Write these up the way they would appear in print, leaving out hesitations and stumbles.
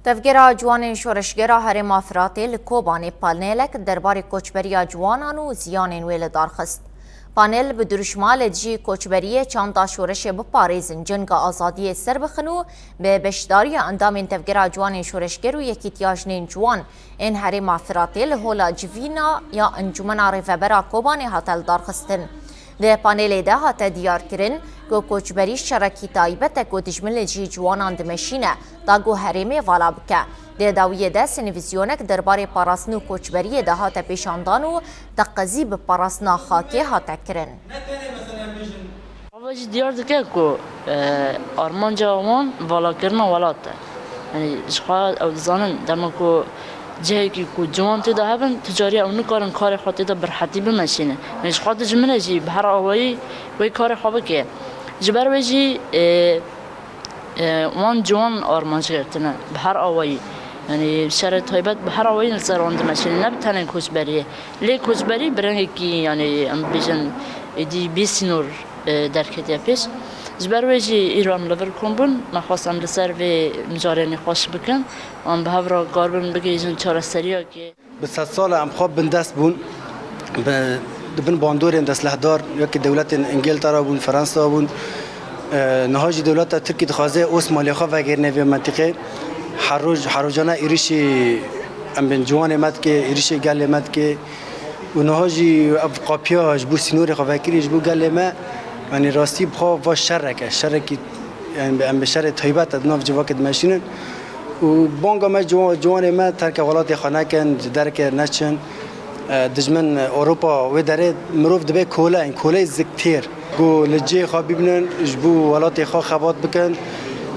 تفگیرا جوان شورشگرا هرم افراطی لکوبان پانیلک درباره کوچبری جوانان و زیان ویل دارخست. پانیل به درشمال جی کوچبری چاندا شورش بپاریزن جنگ آزادی سر بخنو به بشداری اندام تفگیرا جوان شورشگر و یکی تیاجنین جوان این هرم افراطی لهولا جوینا یا انجمن ریفبرا کوبان هاتل دارخستن. ده پانیل ده هات دیار کرن که کوچبری شرکی تایبت که دجمل جی جوانان دمشینه تا گو هرمه والا بکه. ده داویه ده سنویزیونک درباره پاراسنو کوچبری ده هات پیشاندان و تقضی به پاراسنا خاکی هات کرن. اوج دیار دکه که آرمان جوان والا کرنا والاته. یعنی شخص او زنان دم که جایی که جوان تدا هستن تجاری اونو کار خاطی دا برحتی بمشینه. میش خاطر جمله جی بهر آوایی وی کار خوابه که جبر ویجی وان جوان آرمان شرطنه بهر آوایی. یعنی شرط تایبت بهر آوایی نظر آن دمشینه نه بتنه کوچبریه. لی کوچبری برنگی کی یعنی ام بیشن دی بیسنور درکتی پیش. جبر ویجی ایران لور کمبون مخواستم لسر و مجارنی خوش بکن آن به هفرا کاربن بگیجن چهار سریا که به 100 سال ام خواب بندست بون بن باندور دست لهدار یا که دولت انگلترا بون فرانسه بون نهاجی دولت ترکی دخوازه اوسمالی خواه و غیر نوی منطقه حروجانه ایریشی ام بن جوان مد که ایریشی گل مد که و نهاجی قاپیاش بو سینور خواه و کریش بو گل ما یعنی راستی بخوا و شرکی یعنی ام به شر طیبت ادناف جواکد ماشینن و بانگا ما جوان ما ترک ولات خانه کن درک نچن دجمن اروپا و داره مروف دبی کوله این کوله زکتیر گو لجی خواه ببینن جبو ولات خواه خبات بکن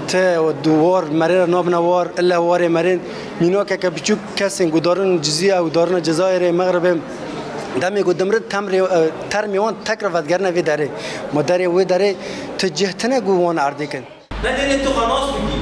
تا دوار مریر ناب نوار الا وار مرین مینا که بچوک کسین گو دارن جزیه و دارن جزایر مغرب دمی گو دمرد تر میوان تک رفتگر نوی داره ما داره و داره تجهتنه گو وان عرضی کن نه تو خلاص میگی